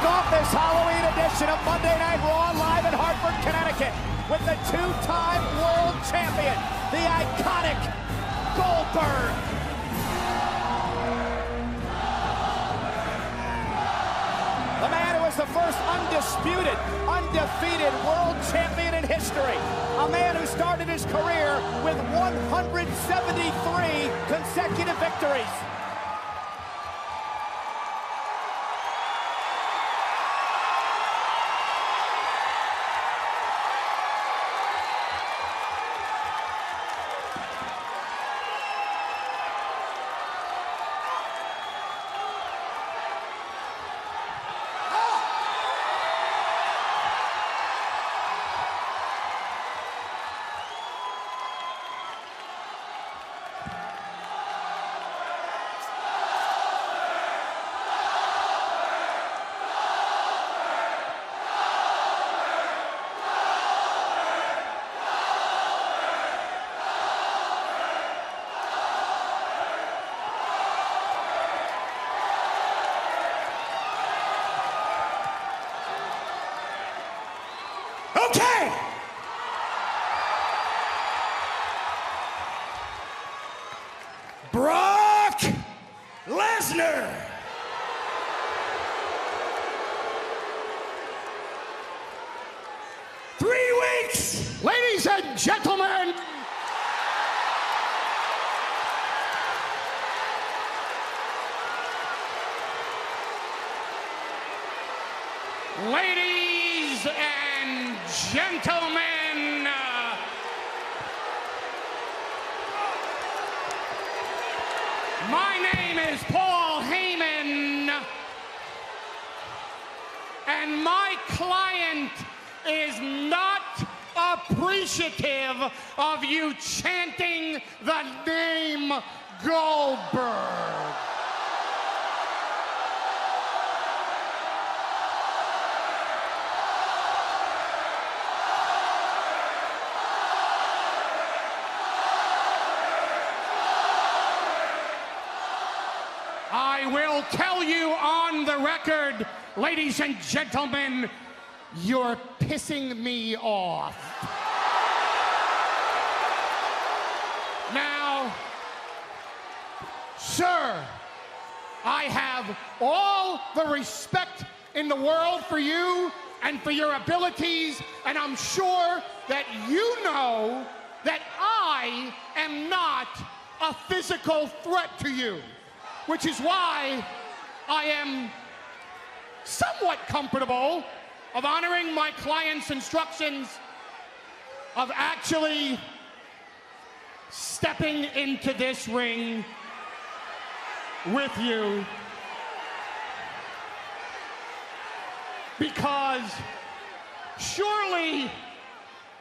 off this Halloween edition of Monday Night Raw live in Hartford, Connecticut with the two-time world champion, the iconic Goldberg. The man who was the first undisputed, undefeated world champion in history. A man who started his career with 173 consecutive victories. Okay. Brock Lesnar. Ladies and gentlemen, ladies and gentlemen, my name is Paul Heyman, and my client is not appreciative of you chanting the name Goldberg. I will tell you on the record, ladies and gentlemen, you're pissing me off. Now, sir, I have all the respect in the world for you and for your abilities, and I'm sure that you know that I am not a physical threat to you, which is why I am somewhat comfortable of honoring my client's instructions of actually stepping into this ring with you, because surely,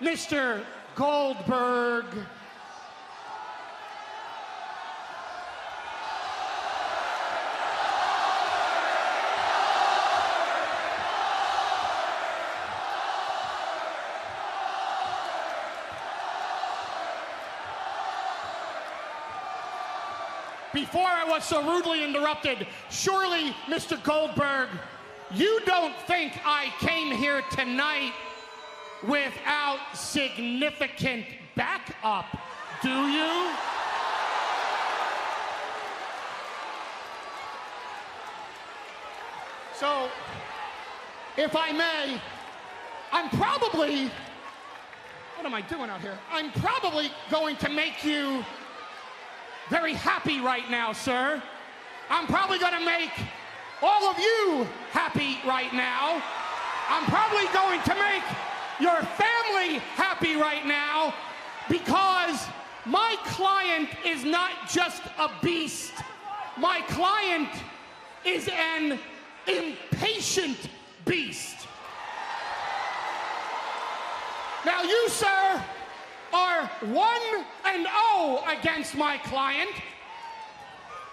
Mr. Goldberg, before I was so rudely interrupted, surely, Mr. Goldberg, you don't think I came here tonight without significant backup, do you? So, if I may, I'm probably, what am I doing out here? I'm probably going to make you very happy right now, sir. I'm probably gonna make all of you happy right now. I'm probably going to make your family happy right now, because my client is not just a beast. My client is an impatient beast. Now you, sir, are 1-0 against my client.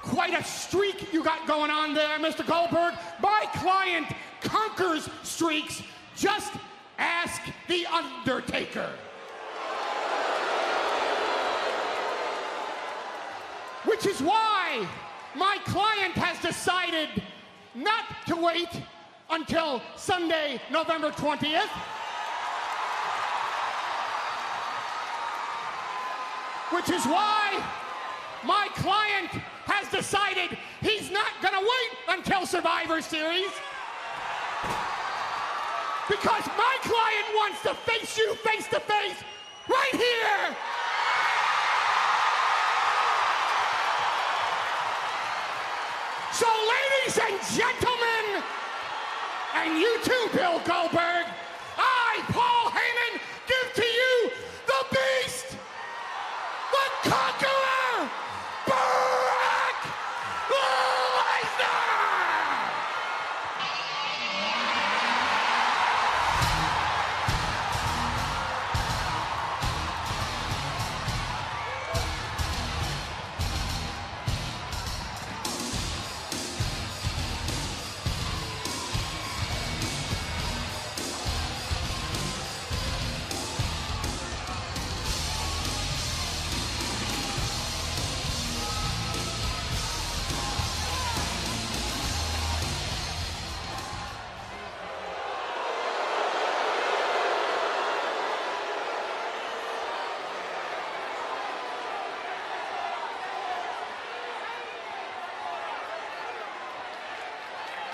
Quite a streak you got going on there, Mr. Goldberg. My client conquers streaks. Just ask The Undertaker. Which is why my client has decided not to wait until Sunday, November 20th. Which is why my client has decided he's not gonna wait until Survivor Series. Because my client wants to face you face to face right here. So ladies and gentlemen, and you too, Bill Goldberg, I, Paul Heyman, give to you the Beast, the Conqueror, Brock Lesnar!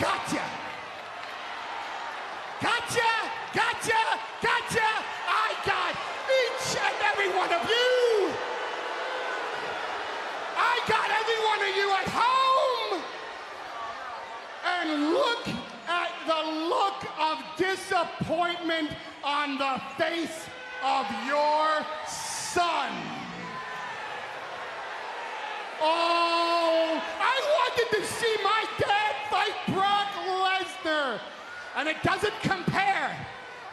Gotcha! Gotcha! Gotcha! Gotcha! I got each and every one of you! I got every one of you at home! And look at the look of disappointment on the face of your son. Oh, I wanted to see my dad fight Brock Lesnar. And it doesn't compare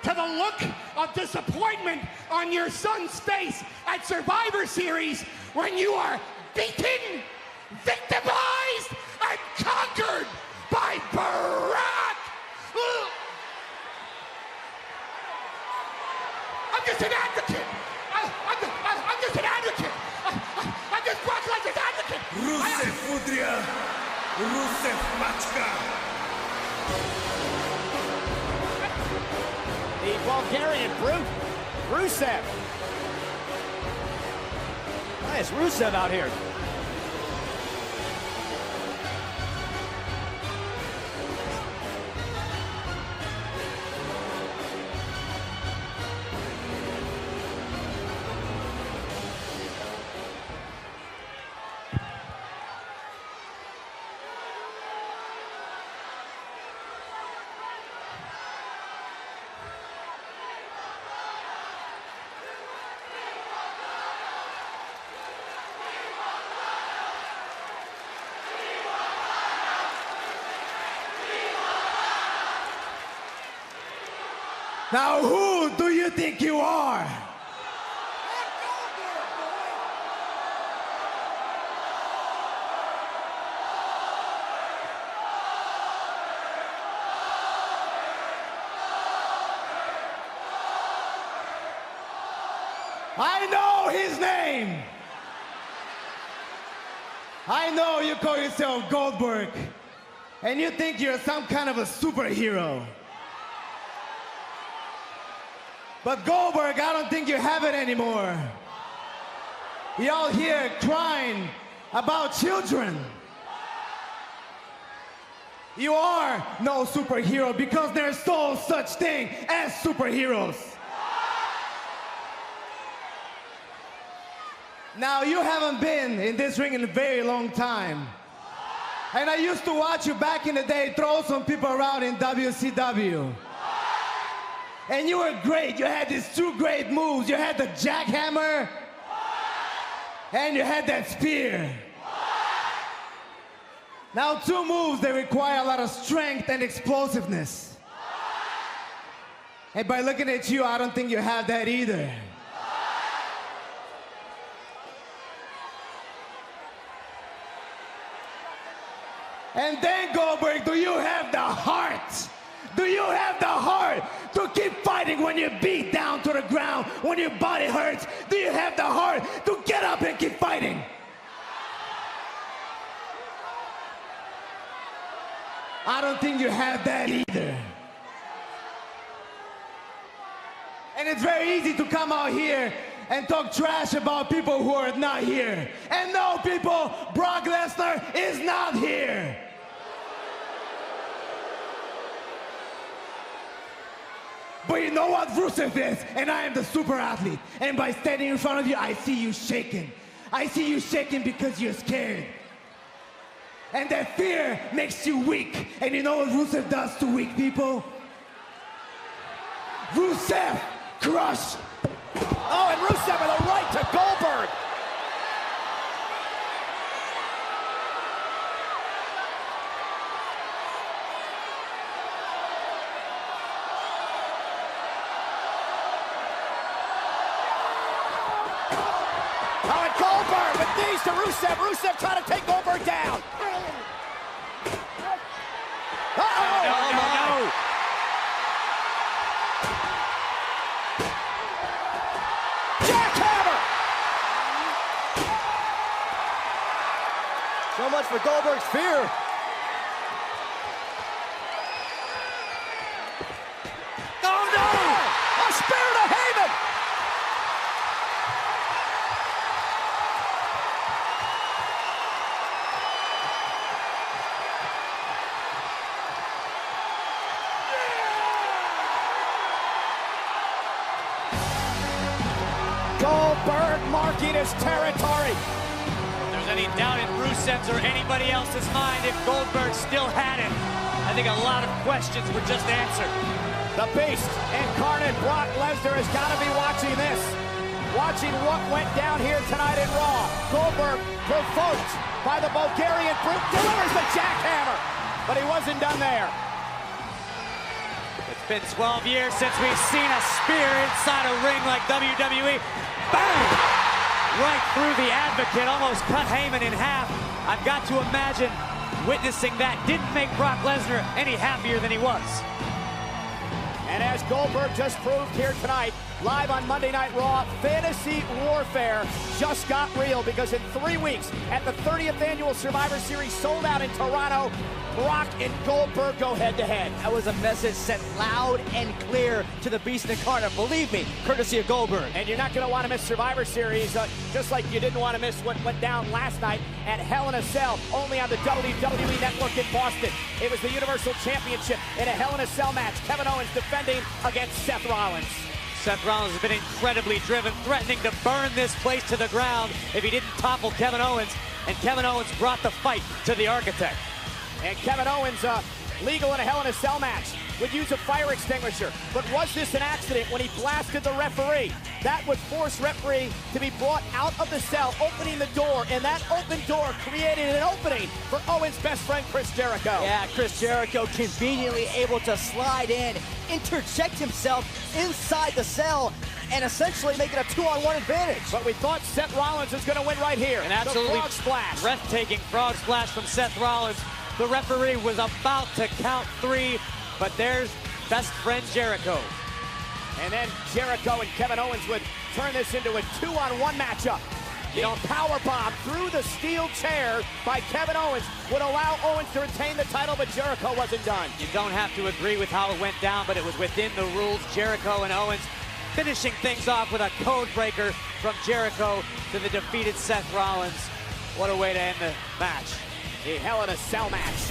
to the look of disappointment on your son's face at Survivor Series when you are beaten, victimized, and conquered by Brock. I'm just an advocate. I'm just an advocate. I'm just Brock Lesnar's advocate. Rusev Fudria, Rusev Machka. The Bulgarian brute, Rusev. Nice Rusev out here. Now who do you think you are? I know his name. I know you call yourself Goldberg, and you think you're some kind of a superhero. But Goldberg, I don't think you have it anymore. Y'all here crying about children. You are no superhero because there's no such thing as superheroes. Now, you haven't been in this ring in a very long time. And I used to watch you back in the day throw some people around in WCW. And you were great. You had these two great moves. You had the jackhammer, and you had that spear. Now, two moves that require a lot of strength and explosiveness. And by looking at you, I don't think you have that either. And then, Goldberg, do you have the heart? Do you have the heart to keep fighting when you're beat down to the ground, when your body hurts? Do you have the heart to get up and keep fighting? I don't think you have that either. And it's very easy to come out here and talk trash about people who are not here. And no, people, Brock Lesnar is not here. But you know what Rusev is, and I am the super athlete. And by standing in front of you, I see you shaking. I see you shaking because you're scared. And that fear makes you weak. And you know what Rusev does to weak people? Rusev, crush. Oh, and Rusev with a right to Goldberg. Oh, and Goldberg with knees to Rusev. Rusev trying to take Goldberg down. Uh-oh! No. Jackhammer! So much for Goldberg's fear. Oh, no! A spear to Heyman! Goldberg marking his territory. If there's any doubt in Rusev's or anybody else's mind if Goldberg still had it, I think a lot of questions were just answered. The Beast, incarnate Brock Lesnar, has got to be watching this. Watching what went down here tonight in Raw. Goldberg, provoked by the Bulgarian brute, delivers the jackhammer. But he wasn't done there. It's been 12 years since we've seen a spear inside a ring like WWE. Bang! Right through the advocate, almost cut Heyman in half. I've got to imagine witnessing that didn't make Brock Lesnar any happier than he was. And as Goldberg just proved here tonight, live on Monday Night Raw, fantasy warfare just got real, because in 3 weeks at the 30th annual Survivor Series sold out in Toronto, Brock and Goldberg go head-to-head. That was a message sent loud and clear to the Beast incarnate. Believe me, courtesy of Goldberg. And you're not going to want to miss Survivor Series, just like you didn't want to miss what went down last night at Hell in a Cell, only on the WWE Network in Boston. It was the Universal Championship in a Hell in a Cell match. Kevin Owens defending against Seth Rollins. Seth Rollins has been incredibly driven, threatening to burn this place to the ground if he didn't topple Kevin Owens. And Kevin Owens brought the fight to the Architect. And Kevin Owens, legal in a Hell in a Cell match, would use a fire extinguisher. But was this an accident when he blasted the referee? That would force referee to be brought out of the cell, opening the door, and that open door created an opening for Owens' best friend, Chris Jericho. Yeah, Chris Jericho conveniently able to slide in, interject himself inside the cell, and essentially make it a 2-on-1 advantage. But we thought Seth Rollins was going to win right here. An absolutely frog splash. breathtaking frog splash from Seth Rollins. The referee was about to count 3, but there's best friend Jericho. And then Jericho and Kevin Owens would turn this into a 2-on-1 matchup. You know, powerbomb through the steel chair by Kevin Owens would allow Owens to retain the title, but Jericho wasn't done. You don't have to agree with how it went down, but it was within the rules. Jericho and Owens finishing things off with a code breaker from Jericho to the defeated Seth Rollins. What a way to end the match. A Hell in a Cell match.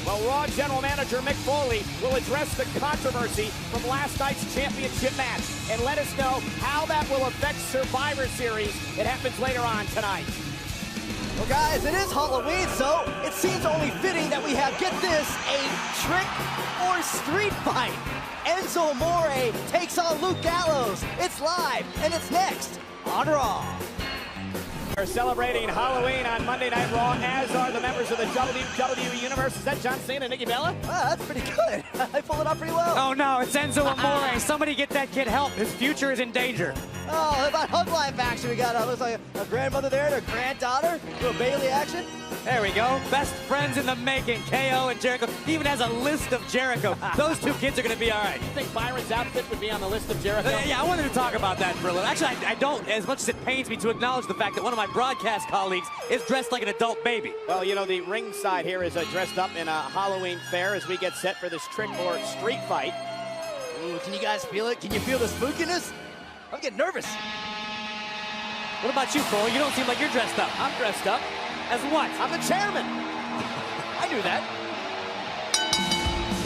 Well, Raw General Manager Mick Foley will address the controversy from last night's championship match and let us know how that will affect Survivor Series. It happens later on tonight. Well, guys, it is Halloween, so it seems only fitting that we have, get this, a trick or street fight. Enzo Amore takes on Luke Gallows. It's live, and it's next on Raw. We're celebrating Halloween on Monday Night Raw, as are the members of the WWE Universe. Is that John Cena and Nikki Bella? Wow, that's pretty good. I pulled it off pretty well. Oh no, it's Enzo Amore. Somebody get that kid help. His future is in danger. Oh, about hug life action. We got, looks like a grandmother there and her granddaughter. Little Bailey action. There we go. Best friends in the making. KO and Jericho. He even has a list of Jericho. Those two kids are going to be all right. You think Byron's outfit would be on the list of Jericho? Yeah, I wanted to talk about that for a little. Actually, I don't, as much as it pains me to acknowledge the fact that one of my broadcast colleagues is dressed like an adult baby. Well, you know, the ringside here is dressed up in a Halloween fair as we get set for this trick or street fight. Ooh, can you guys feel it? Can you feel the spookiness? I'm getting nervous. What about you, Cole? You don't seem like you're dressed up. I'm dressed up. As what? I'm the chairman. I knew that.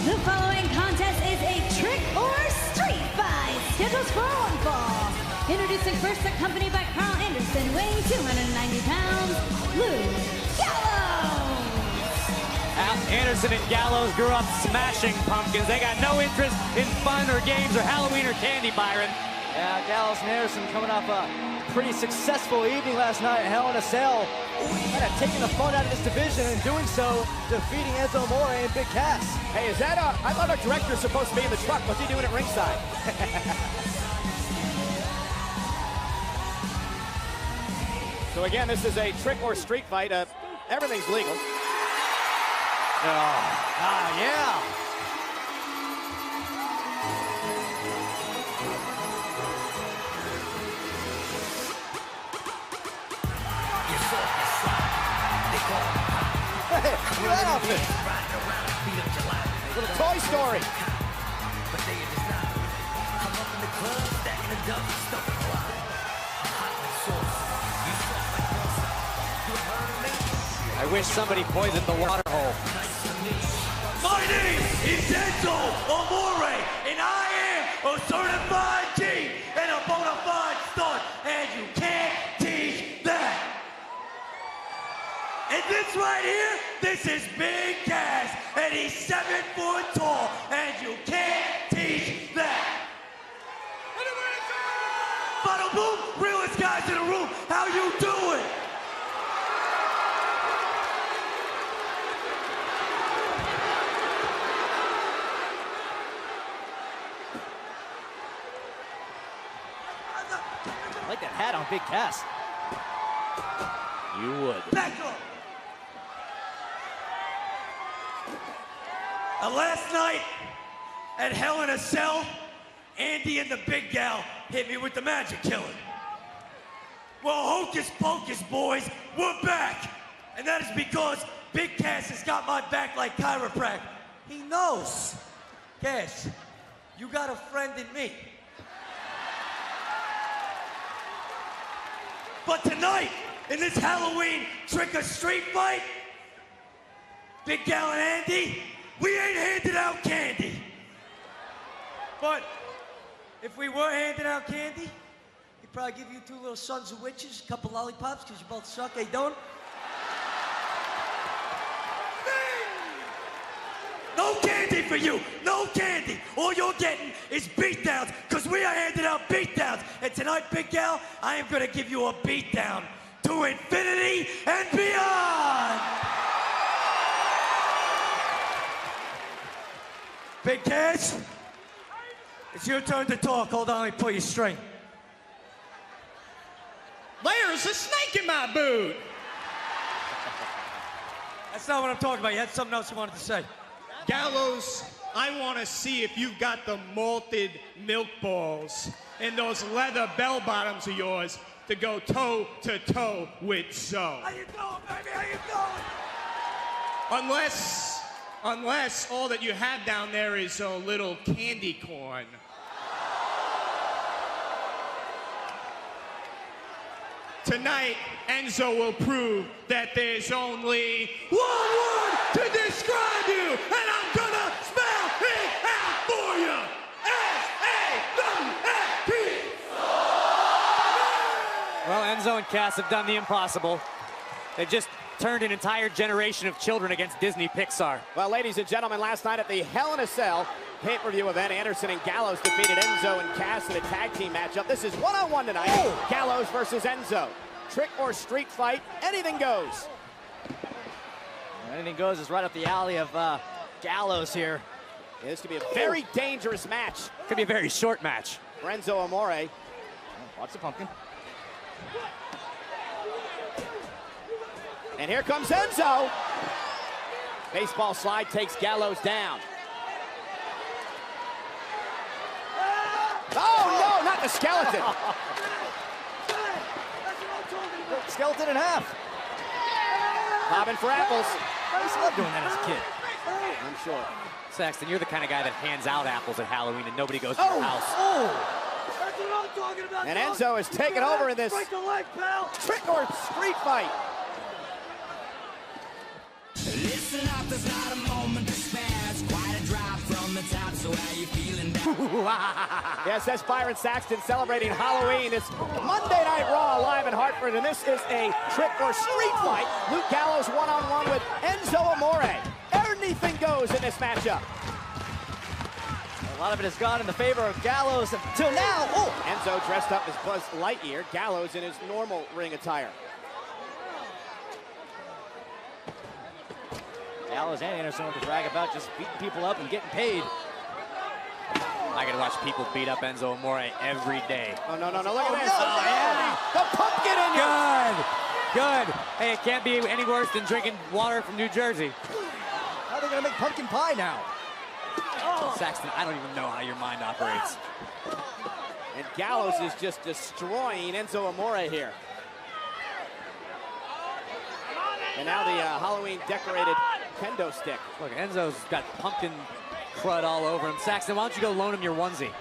The following contest is a trick or street fight scheduled for one fall. Introducing first, accompanied by Carl Anderson, weighing 290 pounds, Luke Gallows. Anderson and Gallows grew up smashing pumpkins. They got no interest in fun or games or Halloween or candy, Byron. Yeah, Gallows and Anderson coming off a pretty successful evening last night at Hell in a Cell. Kind of taking the fun out of this division and doing so, defeating Enzo Amore and Big Cass. Hey, is that I thought our director's supposed to be in the truck. What's he doing at ringside? So again, this is a trick or street fight. Everything's legal. Yeah. Hey, look at that outfit. Little Toy Story. I wish somebody poisoned the water hole. My name is Enzo Amore, and I am a certified G and a bona fide stud, and you can't teach that. And this right here, this is Big Cass, and he's 7 foot tall, and you can't teach that. Bada boom, realest guys in the room, how you doing? I like that hat on Big Cass. You would. Back up. Last night at Hell in a Cell, Andy and the Big Gal hit me with the magic killer. Well, hocus pocus, boys, we're back. And that is because Big Cass has got my back like chiropractic. He knows. Cass, you got a friend in me. But tonight, in this Halloween trick or street fight, Big Gal and Andy, we ain't handing out candy. But if we were handing out candy, we'd probably give you two little sons of witches a couple lollipops because you both suck, hey, don't? No candy for you, no candy. All you're getting is beatdowns because we are handing out beatdowns. And tonight, Big Gal, I am gonna give you a beatdown to infinity and beyond. Big Cass, it's your turn to talk. Hold on, let me pull you straight. There's a snake in my boot. That's not what I'm talking about. You had something else you wanted to say. Gallows, I want to see if you've got the malted milk balls and those leather bell bottoms of yours to go toe to toe with Zoe. How you doing, baby? How you doing? Unless all that you have down there is a little candy corn. Tonight, Enzo will prove that there's only one word to describe you, and I'm gonna spell it out for you. S-A-W-F-T. Well, Enzo and Cass have done the impossible. They've just turned an entire generation of children against Disney Pixar. Well, ladies and gentlemen, last night at the Hell in a Cell pay-per-view event, Anderson and Gallows defeated Enzo and Cass in a tag team matchup. This is one-on-one tonight. Oh. Gallows versus Enzo. Trick or street fight, anything goes. Anything goes is right up the alley of Gallows here. This could be a very dangerous match. Could be a very short match. Enzo Amore. Watch the pumpkin. And here comes Enzo. Baseball slide takes Gallows down. Oh, no, not the skeleton. Skeleton in half. Bobbing for apples. I used to love doing that as a kid. I'm sure. Saxton, you're the kind of guy that hands out apples at Halloween and nobody goes to your house. That's what I'm talking about. And Enzo is taking over in this Break the leg, pal. trick or street fight. Listen up, there's not a moment to spare. It's quite a drop from the top, so how you feeling now? Yes, that's Byron Saxton celebrating Halloween. It's Monday Night Raw live in Hartford, and this is a trick or street fight. Luke Gallows one-on-one with Enzo Amore. Anything goes in this matchup. A lot of it has gone in the favor of Gallows until now. Oh! Enzo dressed up as Buzz Lightyear, Gallows in his normal ring attire. Gallows and Anderson with the brag about just beating people up and getting paid. I gotta watch people beat up Enzo Amore every day. Oh, no, look at this. no, yeah. The pumpkin in you. Good. Hey, it can't be any worse than drinking water from New Jersey. How are they going to make pumpkin pie now? Saxton, I don't even know how your mind operates. And Gallows is just destroying Enzo Amore here. And now the Halloween decorated kendo stick. Look, Enzo's got pumpkin crud all over him. Saxton, why don't you go loan him your onesie?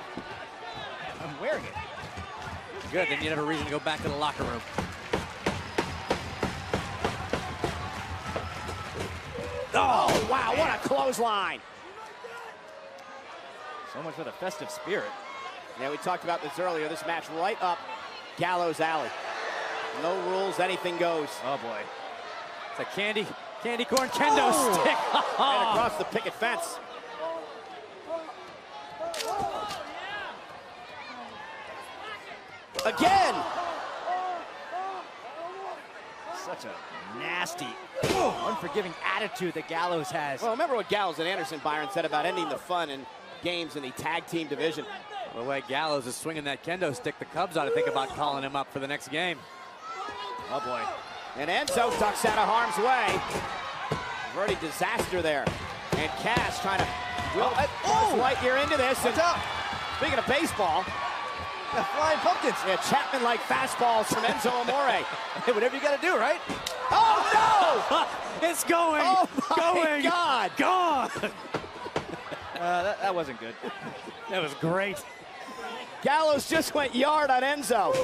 I'm wearing it. Good, then you'd have a reason to go back to the locker room. Oh, wow, what a clothesline. So much for the festive spirit. Yeah, we talked about this earlier. This match right up Gallows alley. No rules, anything goes. Oh, boy. It's a candy corn kendo stick. Right across the picket fence. Again. Such a nasty, unforgiving attitude that Gallows has. Well, remember what Gallows and Anderson, Byron, said about ending the fun in games in the tag team division. The way Gallows is swinging that kendo stick, the Cubs ought to think about calling him up for the next game. Oh, boy. And Enzo ducks out of harm's way. Already disaster there. And Cass trying to Buzz Lightyear into this. What's up? Speaking of baseball, Yeah, flying pumpkins. yeah, Chapman-like fastballs from Enzo Amore. Hey, whatever you got to do, right? Oh, no! It's going. Oh, my going. God. Gone. That wasn't good. That was great. Gallows just went yard on Enzo.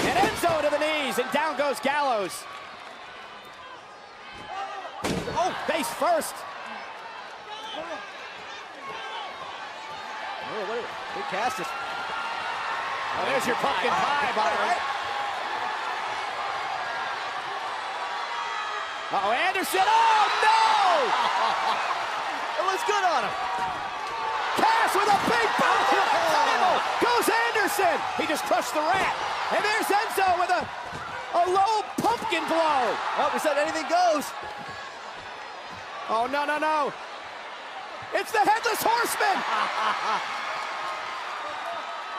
And Enzo to the knees, and down goes Gallows. Oh, face first. Oh, big cast. Oh, there's your pumpkin pie, Byron. Uh-oh, Anderson. Oh, no! It was good on him. Cass with a big boot to the table. Goes Anderson. He just crushed the rat. And there's Enzo with a low pumpkin blow. Oh, we said anything goes. Oh, no. It's the Headless Horseman.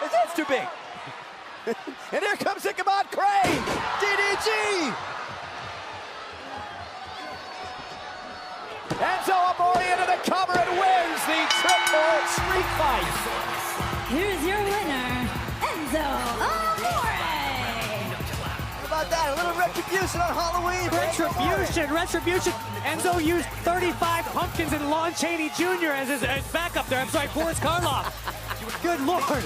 His head's too big. And here comes Ichabod Crane. DDG. Enzo Amore into the cover and wins the trick or street fight. Here's your winner, Enzo Amore. How about that? A little retribution on Halloween. Retribution. Enzo used 35 pumpkins and Lon Chaney Jr. as his backup there. I'm sorry, Boris Karloff. Good Lord.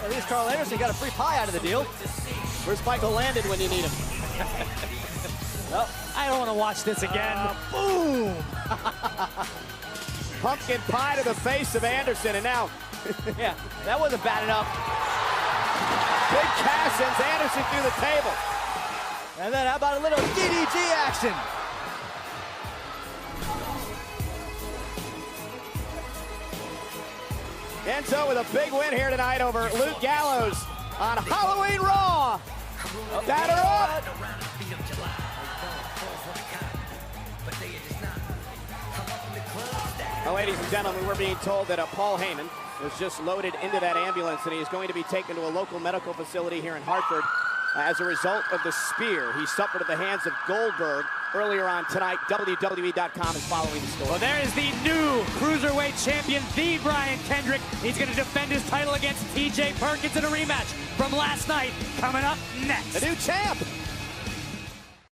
At least Carl Anderson got a free pie out of the deal. Where's Michael Landon when you need him? Well, I don't want to watch this again. Boom! Pumpkin pie to the face of Anderson, and now, Yeah, that wasn't bad enough. Big Cass sends Anderson through the table. And then how about a little DDG action? Enzo with a big win here tonight over Luke Gallows on Halloween Raw. Batter up. Well, ladies and gentlemen, we're being told that Paul Heyman was just loaded into that ambulance, and he is going to be taken to a local medical facility here in Hartford as a result of the spear he suffered at the hands of Goldberg earlier on tonight. WWE.com is following the story. Well, there is the new Cruiserweight champion, the Brian Kendrick. He's going to defend his title against TJ Perkins in a rematch from last night. Coming up next. The new champ.